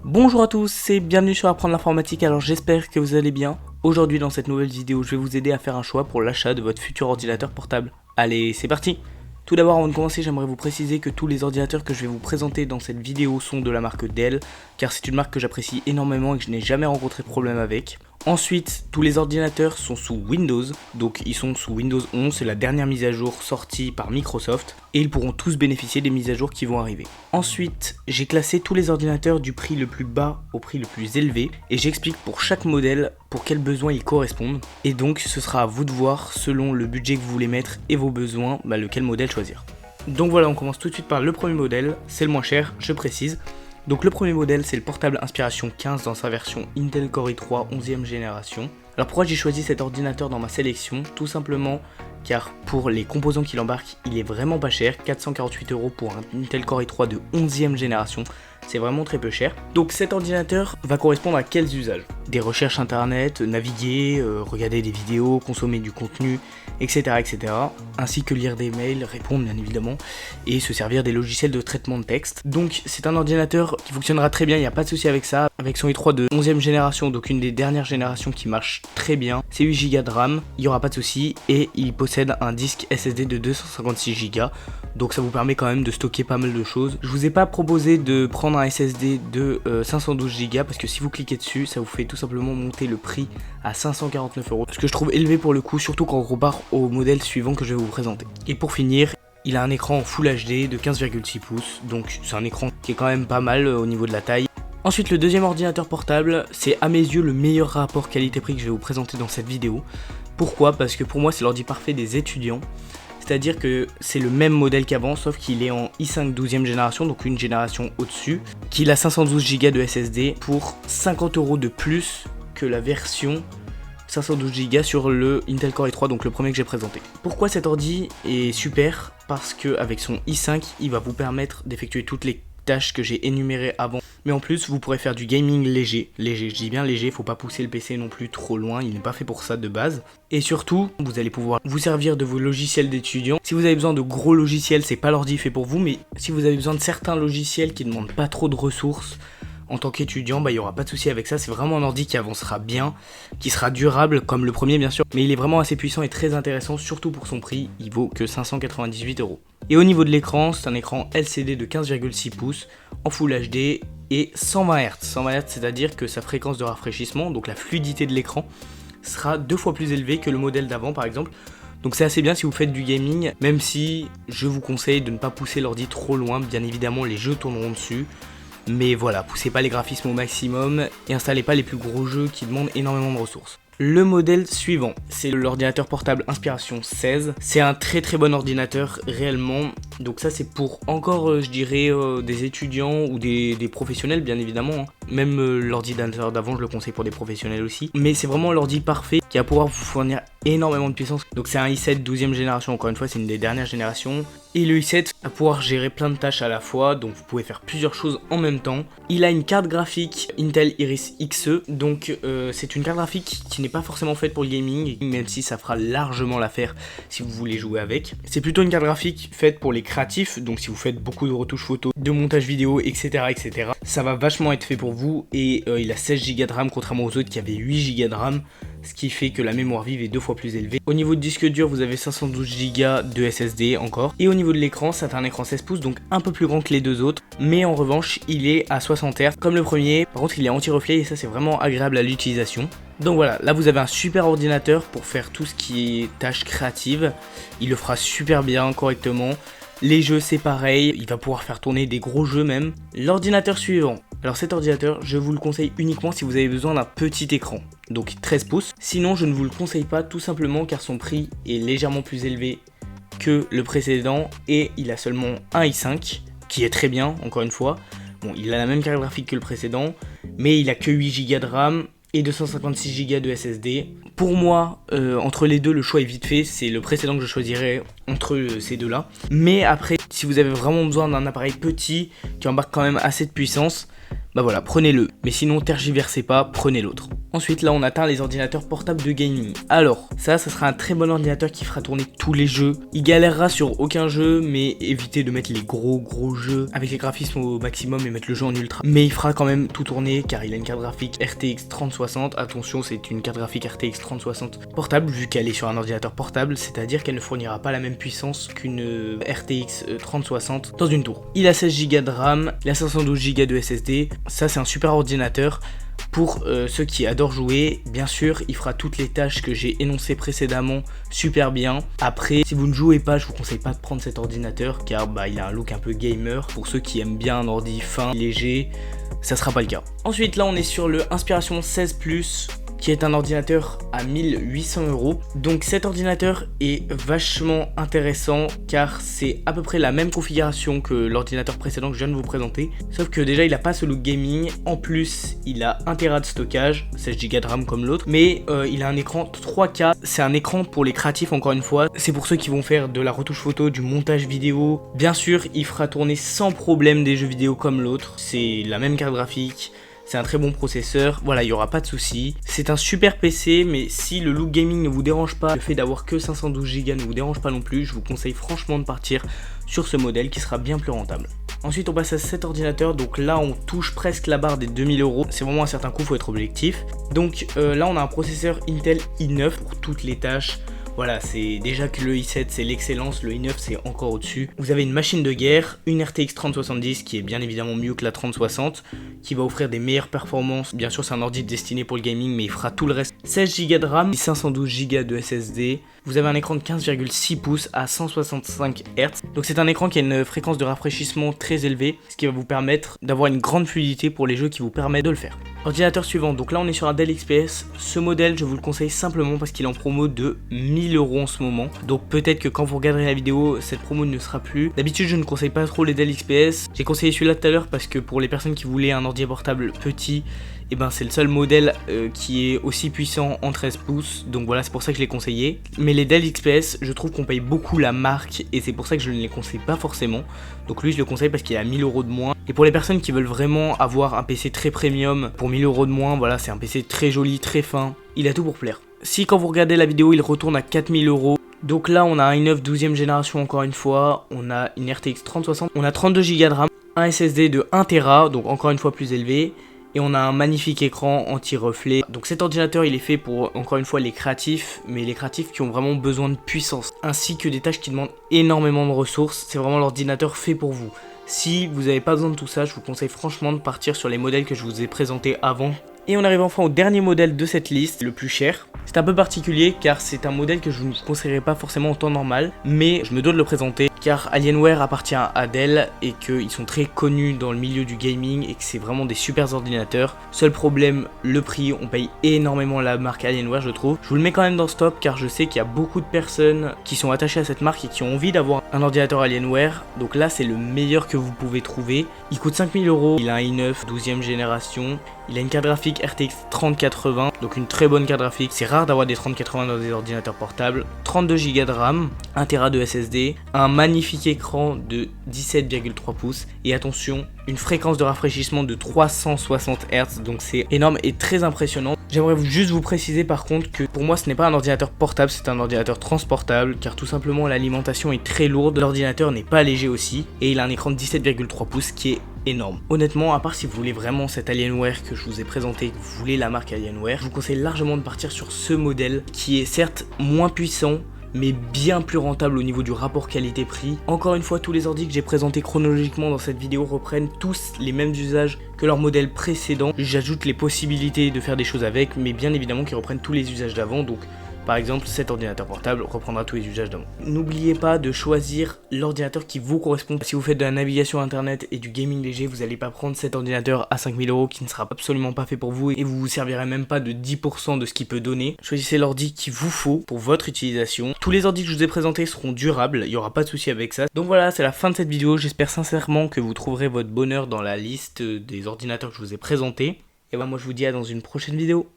Bonjour à tous et bienvenue sur Apprendre l'informatique, alors j'espère que vous allez bien. Aujourd'hui dans cette nouvelle vidéo, je vais vous aider à faire un choix pour l'achat de votre futur ordinateur portable. Allez, c'est parti! Tout d'abord, avant de commencer, j'aimerais vous préciser que tous les ordinateurs que je vais vous présenter dans cette vidéo sont de la marque Dell, car c'est une marque que j'apprécie énormément et que je n'ai jamais rencontré de problème avec. Ensuite, tous les ordinateurs sont sous Windows, donc ils sont sous Windows 11, c'est la dernière mise à jour sortie par Microsoft, et ils pourront tous bénéficier des mises à jour qui vont arriver. Ensuite, j'ai classé tous les ordinateurs du prix le plus bas au prix le plus élevé, et j'explique pour chaque modèle pour quels besoins ils correspondent, et donc ce sera à vous de voir, selon le budget que vous voulez mettre et vos besoins, lequel modèle choisir. Donc voilà, on commence tout de suite par le premier modèle, c'est le moins cher, je précise. Donc le premier modèle, c'est le portable Inspiration 15 dans sa version Intel Core i3 11e génération. Alors pourquoi j'ai choisi cet ordinateur dans ma sélection? Tout simplement car pour les composants qu'il embarque, il est vraiment pas cher, 448 € pour un Intel Core i3 de 11e génération. C'est vraiment très peu cher. Donc cet ordinateur va correspondre à quels usages? Des recherches internet, naviguer, regarder des vidéos, consommer du contenu, etc., etc. Ainsi que lire des mails, répondre bien évidemment, et se servir des logiciels de traitement de texte. Donc c'est un ordinateur qui fonctionnera très bien, il n'y a pas de souci avec ça. Avec son i3 de 11e génération, donc une des dernières générations qui marche très bien. C'est 8 Go de RAM, il n'y aura pas de souci, et il possède un disque SSD de 256 Go. Donc ça vous permet quand même de stocker pas mal de choses. Je vous ai pas proposé de prendre un SSD de 512 Go parce que si vous cliquez dessus, ça vous fait tout simplement monter le prix à 549 €. Ce que je trouve élevé pour le coup, surtout quand on compare au modèle suivant que je vais vous présenter. Et pour finir, il a un écran en Full HD de 15,6 pouces, donc c'est un écran qui est quand même pas mal au niveau de la taille. Ensuite, le deuxième ordinateur portable, c'est à mes yeux le meilleur rapport qualité-prix que je vais vous présenter dans cette vidéo. Pourquoi? Parce que pour moi, c'est l'ordi parfait des étudiants. C'est-à-dire que c'est le même modèle qu'avant, sauf qu'il est en i5 12e génération, donc une génération au-dessus, qu'il a 512 Go de SSD pour 50 € de plus que la version 512 Go sur le Intel Core i3, donc le premier que j'ai présenté. Pourquoi cet ordi est super? Parce qu'avec son i5, il va vous permettre d'effectuer toutes les tâches que j'ai énumérées avant. Mais en plus, vous pourrez faire du gaming léger, je dis bien léger, faut pas pousser le PC non plus trop loin, il n'est pas fait pour ça de base. Et surtout, vous allez pouvoir vous servir de vos logiciels d'étudiants. Si vous avez besoin de gros logiciels, c'est pas l'ordi fait pour vous, mais si vous avez besoin de certains logiciels qui ne demandent pas trop de ressources, en tant qu'étudiant, il n'y aura pas de souci avec ça, c'est vraiment un ordi qui avancera bien, qui sera durable comme le premier bien sûr, mais il est vraiment assez puissant et très intéressant, surtout pour son prix, il vaut que 598 €. Et au niveau de l'écran, c'est un écran LCD de 15,6 pouces, en Full HD et 120 Hz. 120 Hz, c'est-à-dire que sa fréquence de rafraîchissement, donc la fluidité de l'écran, sera 2 fois plus élevée que le modèle d'avant par exemple. Donc c'est assez bien si vous faites du gaming, même si je vous conseille de ne pas pousser l'ordi trop loin, bien évidemment les jeux tourneront dessus. Mais voilà, poussez pas les graphismes au maximum et installez pas les plus gros jeux qui demandent énormément de ressources. Le modèle suivant, c'est l'ordinateur portable Inspiration 16. C'est un très très bon ordinateur réellement. Donc ça c'est pour encore je dirais des étudiants ou des professionnels bien évidemment. Même l'ordinateur d'avant je le conseille pour des professionnels aussi. Mais c'est vraiment l'ordi parfait qui va pouvoir vous fournir énormément de puissance. Donc c'est un i7 12e génération, encore une fois c'est une des dernières générations. Et le i7 va pouvoir gérer plein de tâches à la fois, donc vous pouvez faire plusieurs choses en même temps. Il a une carte graphique Intel Iris Xe, donc c'est une carte graphique qui n'est pas forcément faite pour le gaming, même si ça fera largement l'affaire si vous voulez jouer avec. C'est plutôt une carte graphique faite pour les créatifs, donc si vous faites beaucoup de retouches photos, de montage vidéo, etc. etc. ça va vachement être fait pour vous, et il a 16 Go de RAM contrairement aux autres qui avaient 8 Go de RAM. Ce qui fait que la mémoire vive est 2 fois plus élevée. Au niveau de disque dur, vous avez 512 Go de SSD encore. Et au niveau de l'écran, c'est un écran 16 pouces, donc un peu plus grand que les deux autres. Mais en revanche, il est à 60 Hz comme le premier. Par contre, il est anti-reflet et ça, c'est vraiment agréable à l'utilisation. Donc voilà, là vous avez un super ordinateur pour faire tout ce qui est tâches créatives. Il le fera super bien, correctement. Les jeux c'est pareil, il va pouvoir faire tourner des gros jeux même. L'ordinateur suivant. Alors cet ordinateur, je vous le conseille uniquement si vous avez besoin d'un petit écran, donc 13 pouces. Sinon je ne vous le conseille pas tout simplement car son prix est légèrement plus élevé que le précédent et il a seulement un i5 qui est très bien encore une fois. Bon, il a la même carte graphique que le précédent, mais il a que 8 Go de RAM et 256 Go de SSD. Pour moi, entre les deux, le choix est vite fait. C'est le précédent que je choisirais entre ces deux-là. Mais après, si vous avez vraiment besoin d'un appareil petit qui embarque quand même assez de puissance, voilà, prenez-le. Mais sinon, tergiversez pas, prenez l'autre. Ensuite, là, on atteint les ordinateurs portables de gaming. Alors, ça sera un très bon ordinateur qui fera tourner tous les jeux. Il galérera sur aucun jeu, mais évitez de mettre les gros jeux avec les graphismes au maximum et mettre le jeu en ultra. Mais il fera quand même tout tourner car il a une carte graphique RTX 3060. Attention, c'est une carte graphique RTX 3060 portable vu qu'elle est sur un ordinateur portable, c'est-à-dire qu'elle ne fournira pas la même puissance qu'une RTX 3060 dans une tour. Il a 16 Go de RAM, il a 512 Go de SSD. Ça, c'est un super ordinateur. Pour ceux qui adorent jouer, bien sûr, il fera toutes les tâches que j'ai énoncées précédemment super bien. Après, si vous ne jouez pas, je vous conseille pas de prendre cet ordinateur car il a un look un peu gamer. Pour ceux qui aiment bien un ordi fin, léger, ça sera pas le cas. Ensuite, là, on est sur le Inspiration 16 Plus, qui est un ordinateur à 1800 €. Donc cet ordinateur est vachement intéressant car c'est à peu près la même configuration que l'ordinateur précédent que je viens de vous présenter. Sauf que déjà il n'a pas ce look gaming, en plus il a 1 Tera de stockage, 16 Go de RAM comme l'autre, mais il a un écran 3K, c'est un écran pour les créatifs encore une fois, c'est pour ceux qui vont faire de la retouche photo, du montage vidéo. Bien sûr il fera tourner sans problème des jeux vidéo comme l'autre, c'est la même carte graphique. C'est un très bon processeur, voilà, il n'y aura pas de souci. C'est un super PC, mais si le look gaming ne vous dérange pas, le fait d'avoir que 512 Go ne vous dérange pas non plus, je vous conseille franchement de partir sur ce modèle qui sera bien plus rentable. Ensuite, on passe à cet ordinateur, donc là on touche presque la barre des 2000 €. C'est vraiment un certain coût, faut être objectif. Donc là on a un processeur Intel i9 pour toutes les tâches. Voilà, c'est déjà que le i7 c'est l'excellence, le i9 c'est encore au-dessus. Vous avez une machine de guerre, une RTX 3070 qui est bien évidemment mieux que la 3060, qui va offrir des meilleures performances. Bien sûr c'est un ordi destiné pour le gaming mais il fera tout le reste. 16 Go de RAM, 512 Go de SSD. Vous avez un écran de 15,6 pouces à 165 Hz. Donc c'est un écran qui a une fréquence de rafraîchissement très élevée, ce qui va vous permettre d'avoir une grande fluidité pour les jeux qui vous permettent de le faire. Ordinateur suivant, donc là on est sur un Dell XPS. Ce modèle je vous le conseille simplement parce qu'il est en promo de 1000 € en ce moment. Donc peut-être que quand vous regarderez la vidéo, cette promo ne sera plus. D'habitude je ne conseille pas trop les Dell XPS. J'ai conseillé celui-là tout à l'heure parce que pour les personnes qui voulaient un ordi portable petit, et c'est le seul modèle qui est aussi puissant en 13 pouces, donc voilà, c'est pour ça que je l'ai conseillé. Mais les Dell XPS, je trouve qu'on paye beaucoup la marque et c'est pour ça que je ne les conseille pas forcément. Donc lui je le conseille parce qu'il a 1000 € de moins. Et pour les personnes qui veulent vraiment avoir un PC très premium pour 1000 € de moins, voilà, c'est un PC très joli, très fin, il a tout pour plaire. Si quand vous regardez la vidéo il retourne à 4000 €, donc là on a un i9 12e génération encore une fois, on a une RTX 3060, on a 32 Go de RAM, un SSD de 1 Tera, donc encore une fois plus élevé. Et on a un magnifique écran anti-reflet. Donc cet ordinateur il est fait pour encore une fois les créatifs, mais les créatifs qui ont vraiment besoin de puissance, ainsi que des tâches qui demandent énormément de ressources. C'est vraiment l'ordinateur fait pour vous. Si vous n'avez pas besoin de tout ça, je vous conseille franchement de partir sur les modèles que je vous ai présentés avant. Et on arrive enfin au dernier modèle de cette liste, le plus cher. C'est un peu particulier car c'est un modèle que je ne vous conseillerais pas forcément en temps normal, mais je me dois de le présenter car Alienware appartient à Dell et qu'ils sont très connus dans le milieu du gaming et que c'est vraiment des super ordinateurs. Seul problème, le prix, on paye énormément la marque Alienware je trouve. Je vous le mets quand même dans ce top car je sais qu'il y a beaucoup de personnes qui sont attachées à cette marque et qui ont envie d'avoir un ordinateur Alienware. Donc là c'est le meilleur que vous pouvez trouver. Il coûte 5000 €, il a un i9 12e génération. Il a une carte graphique RTX 3080, donc une très bonne carte graphique. C'est rare d'avoir des 3080 dans des ordinateurs portables. 32 Go de RAM, 1 Tera de SSD, un magnifique écran de 17,3 pouces. Et attention, une fréquence de rafraîchissement de 360 Hz, donc c'est énorme et très impressionnant. J'aimerais juste vous préciser par contre que pour moi ce n'est pas un ordinateur portable, c'est un ordinateur transportable car tout simplement l'alimentation est très lourde, l'ordinateur n'est pas léger aussi et il a un écran de 17,3 pouces qui est énorme. Honnêtement, à part si vous voulez vraiment cet Alienware que je vous ai présenté, que vous voulez la marque Alienware, je vous conseille largement de partir sur ce modèle qui est certes moins puissant mais bien plus rentable au niveau du rapport qualité-prix. Encore une fois, tous les ordi que j'ai présentés chronologiquement dans cette vidéo reprennent tous les mêmes usages que leur modèle précédent. J'ajoute les possibilités de faire des choses avec, mais bien évidemment qu'ils reprennent tous les usages d'avant, donc par exemple cet ordinateur portable reprendra tous les usages d'avant. N'oubliez pas de choisir l'ordinateur qui vous correspond. Si vous faites de la navigation internet et du gaming léger, vous n'allez pas prendre cet ordinateur à 5000 € qui ne sera absolument pas fait pour vous et vous vous servirez même pas de 10% de ce qu'il peut donner. Choisissez l'ordi qu'il vous faut pour votre utilisation. Tous les ordis que je vous ai présentés seront durables, il n'y aura pas de souci avec ça. Donc voilà, c'est la fin de cette vidéo. J'espère sincèrement que vous trouverez votre bonheur dans la liste des ordinateurs que je vous ai présentés. Et moi je vous dis à dans une prochaine vidéo.